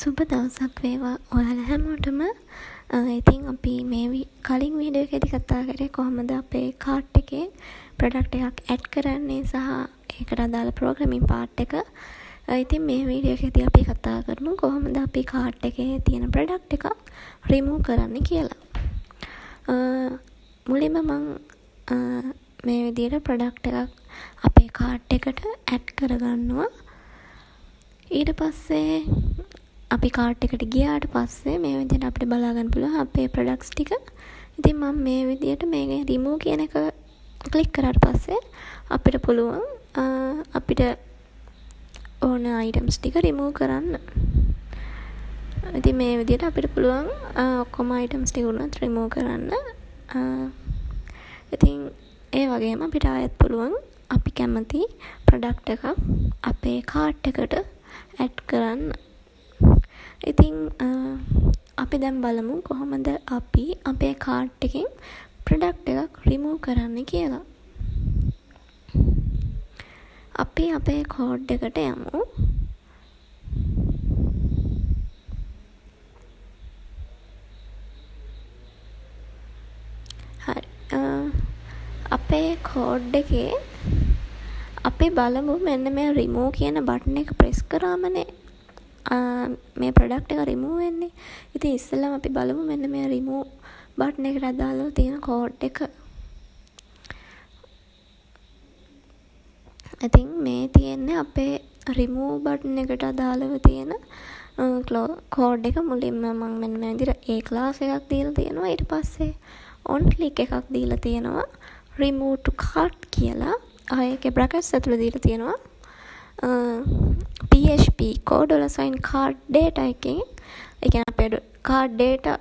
සුබ දවසක් වේවා ඔයාලා හැමෝටම. ඉතින් අපි මේ කලින් වීඩියෝ එකේදී කතා කරේ කොහොමද අපේ කාට් එකේ ප්‍රොඩක්ට් එකක් ඇඩ් කරන්නේ සහ ඒකට අදාළ ප්‍රෝග්‍රෑමින් පාර්ට් එක. ඉතින් මේ වීඩියෝ එකේදී අපි කතා කරමු කොහොමද අපි කාට් එකේ තියෙන ප්‍රොඩක්ට් එකක් රිමූව් කරන්නේ කියලා. මුලින්ම මම මේ විදිහට ප්‍රොඩක්ට් එකක් අපේ කාට් එකට ඇඩ් කරගන්නවා. ඊට පස්සේ අපි කාට් එකට ගියාට පස්සේ මේ විදිහට අපිට බලා ගන්න පුළුවන් අපේ ප්‍රොඩක්ට්ස් ටික. ඉතින් මම මේ විදිහට මේකේ රිමූව් කියන එක ක්ලික් කරාට පස්සේ අපිට පුළුවන් අපිට ඕන අයිටම්ස් ටික රිමූව් කරන්න. ඉතින් මේ විදිහට අපිට පුළුවන් ඔක්කොම අයිටම්ස් ටික උනත් රිමූව් කරන්න. ඉතින් ඒ වගේම අපිට ආයෙත් පුළුවන් අපි කැමති ප්‍රොඩක්ට් එකක් අපේ කාට් එකට ඇඩ් කරන්න. ඉතින් අපි දැන් බලමු කොහොමද අපි අපේ කාට් එකෙන් ප්‍රොඩක්ට් එකක් රිමූව් කරන්න කියලා. අපි අපේ කෝඩ් එකට යමු. හරි. අපේ කෝඩ් එකේ අපි බලමු මෙන්න මේ රිමූව් කියන බටන් එක ප්‍රෙස් කරාමනේ මේ ප්‍රොඩක්ට් එක රිමූව් වෙන්නේ. ඉතින් ඉස්සෙල්ලාම අපි බලමු මෙන්න මේ රිමූව් බටන් එකට අදාළව තියෙන කෝඩ් එක. ඉතින් මේ තියෙන්නේ අපේ රිමූව් බටන් එකට අදාළව තියෙන කෝඩ් එක. මුලින්ම මම මෙන්න මේ විදිහට A class එකක් දීලා තියෙනවා. ඊට පස්සේ on click එකක් දීලා තියෙනවා remove to cart කියලා. ඒකේ brackets ඇතුළේ දීලා තියෙනවා PHP $sign card data එකෙන්. ඒ කියන්නේ අපේ card data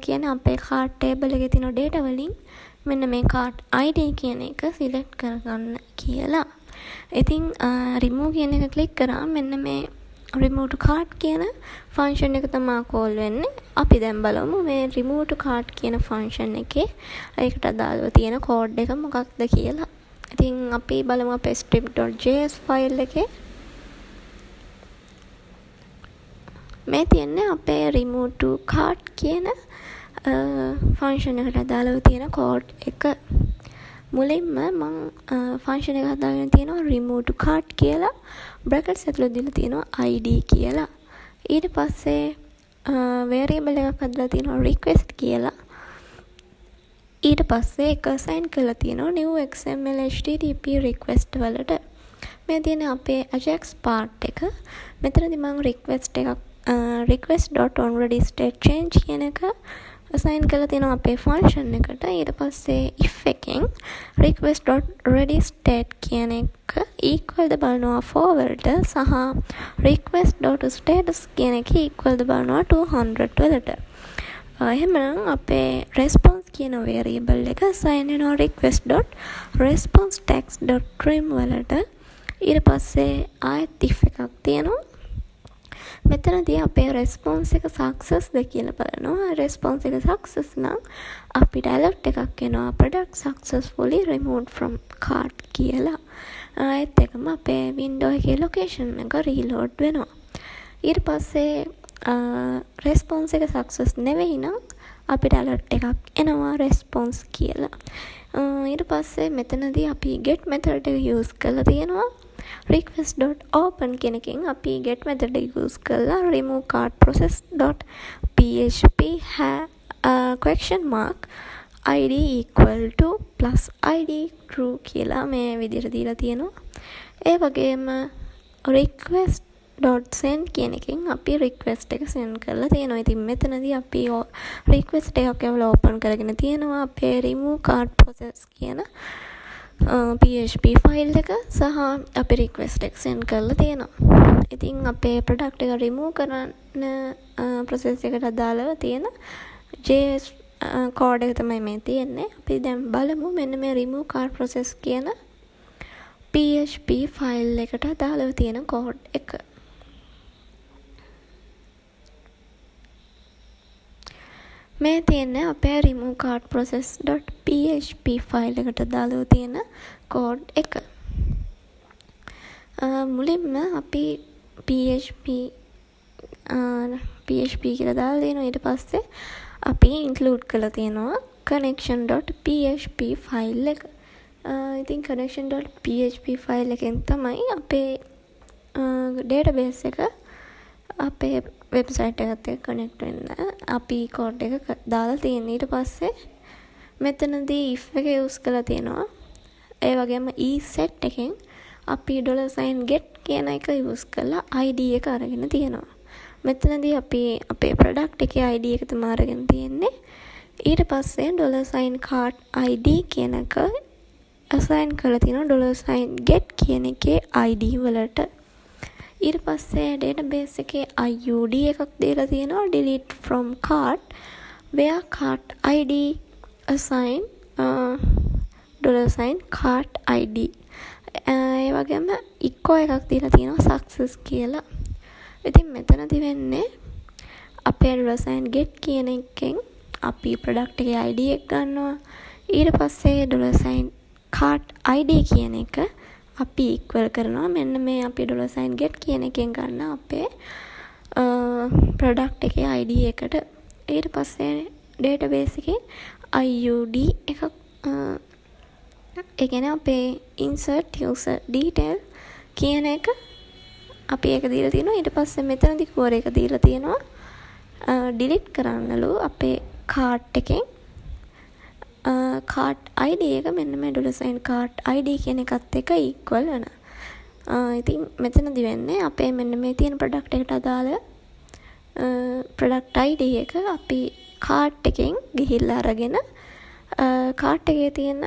කියන්නේ අපේ card table එකේ තියෙන data වලින් මෙන්න මේ card ID කියන එක select කරගන්න කියලා. ඉතින් remove කියන එක click කරාම මෙන්න මේ remove to cart කියන function එක තමයි call වෙන්නේ. අපි දැන් බලමු මේ remove to cart කියන function එකේ ඒකට අදාළව තියෙන code එක මොකක්ද කියලා. ඉතින් අපි බලමු අපේ strip.js file එකේ මේ තියෙන්නේ අපේ remove to cart කියන function එකට අදාළව තියෙන code එක. මුලින්ම මම function එක හදාගෙන තියෙනවා remove to cart කියලා. brackets ඇතුළේ දීලා තියෙනවා id කියලා. ඊට පස්සේ variable එකක් හදලා තියෙනවා request කියලා. ඊට පස්සේ එක assign කරලා තියෙනවා new xml http request වලට. මේ තියෙන අපේ ajax part එක. මෙතනදී මම request.onReadyState change කියන එක assign කරලා තියෙනවා අපේ function එකට. ඊට පස්සේ if එකෙන් request.readyState කියන එක equal ද බලනවා forward සහ request.status කියන එක equal ද බලනවා 200 වලට. එහෙමනම් අපේ response කියන variable එක assign වෙනවා request.responseText.trim වලට. ඊට පස්සේ ආයෙත් if එකක් තියෙනවා. මෙතනදී අපේ response එක success ද කියලා බලනවා. response එක success නම් අපිට alert එකක් එනවා product successfully removed from cart කියලා. ඒත් එකම අපේ window එකේ location එක reload වෙනවා. ඊට පස්සේ response එක success නෙවෙයි නම් අපිට alert එකක් එනවා response කියලා. ඊට පස්සේ මෙතනදී අපි get method එක use කරලා තියෙනවා. request.open කියන එකෙන් අපි get method එක use කරලා remove cart process.php question mark id equal to plus id true කියලා මේ විදිහට දීලා තියෙනවා. ඒ වගේම request.send කියන එකෙන් අපි request එක send කරලා තියෙනවා. ඉතින් මෙතනදී අපි request එකක් ඇවිල්ලා open කරගෙන තියෙනවා අපේ remove cart process කියන PHP ෆයිල් එක සහ අපි request එක send කරලා තියෙනවා. ඉතින් අපේ product එක remove කරන process එකට අදාළව තියෙන JS code එක තමයි මේ තියෙන්නේ. අපි දැන් බලමු මෙන්න මේ remove cart process කියන PHP ෆයිල් එකට අදාළව තියෙන code එක. මේ තියෙන්නේ අපේ remove cart process.php ෆයිල් එකට දාලා තියෙන කෝඩ් එක. මුලින්ම අපි PHP PHP කියලා දාලා දෙනවා. ඊට පස්සේ අපි include කරලා තියෙනවා connection.php ෆයිල් එක. ඉතින් connection.php ෆයිල් එකෙන් තමයි අපේ database එක අපේ වෙබ්සයිට් එකත් එක්ක කනෙක්ට් වෙන්න අපි කෝඩ් එක දාලා තියෙන. ඊට පස්සේ මෙතනදී if එක යූස් කරලා තියෙනවා. ඒ වගේම set එකෙන් අපි $get කියන එක යූස් කරලා ID එක අරගෙන තියෙනවා. මෙතනදී අපි අපේ product එකේ ID එක තමයි අරගෙන තියෙන්නේ. ඊට පස්සේ $cart ID කියන එක assign කරලා තියෙනවා $get කියන එකේ ID වලට. ඊට පස්සේ database එකේ IUD එකක් දීලා තියෙනවා delete from cart where cart ID assign $cart ID. ඒ වගේම echo එකක් දීලා තියෙනවා success කියලා. ඉතින් මෙතනදි වෙන්නේ අපේ $get කියන එකෙන් අපි product එකේ ID එක ගන්නවා. ඊට පස්සේ $cart ID කියන එක අපි equal කරනවා මෙන්න මේ අපි $get කියන එකෙන් ගන්න අපේ product එකේ ID එකට. ඊට පස්සේ database එකේ IUD එකක් ඒ කියන්නේ අපේ insert user detail කියන එක අපි ඒක දීලා තියෙනවා. ඊට පස්සේ මෙතනදී core එක දීලා තියෙනවා delete කරන්නලු අපේ cart එකෙන් cart ID එක මෙන්න මේ $cart ID කියන එකත් එක්ක equal වෙන. ඉතින් මෙතනදි වෙන්නේ අපේ මෙන්න මේ තියෙන product එකට අදාළ product ID එක අපි cart එකෙන් ගිහිල්ලා අරගෙන cart එකේ තියෙන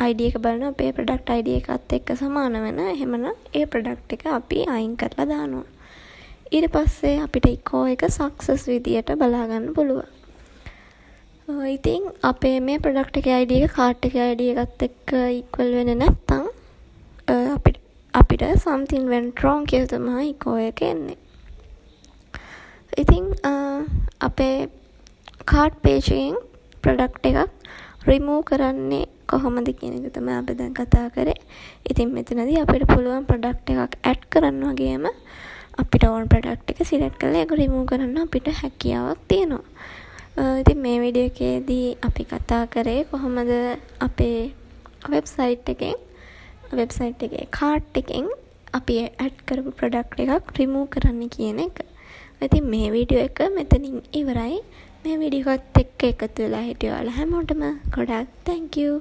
ID එක බලනවා අපේ product ID එකත් එක්ක සමාන වෙන. එහෙමනම් ඒ product එක අපි අයින් කරලා දානවා. ඊට පස්සේ අපිට echo එක success විදියට බලා ගන්න පුළුවන්. ඉතින් අපේ මේ product එකේ ID එක cart එකේ ID එකත් එක්ක equal වෙන්නේ නැත්නම් අපිට something went wrong කියලා තමයි echo එක එන්නේ. ඉතින් අපේ cart page එකෙන් product එකක් remove කරන්නේ කොහොමද කියන එක තමයි අපි දැන් කතා කරේ. ඉතින් මෙතනදී අපිට පුළුවන් product එකක් add කරන්න වගේම අපිට ඕන product එක select කරලා ඒක remove කරන්න අපිට හැකියාවක් තියෙනවා. ඉතින් මේ වීඩියෝ එකේදී අපි කතා කරේ කොහොමද අපේ වෙබ්සයිට් එකේ cart එකෙන් අපි add කරපු product එකක් remove කරන්න කියන එක. ඉතින් මේ වීඩියෝ එක මෙතනින් ඉවරයි. මේ වීඩියෝ එකත් එක්ක එකතු වෙලා හිටිය ඔයාලා හැමෝටම ගොඩාක් thank you.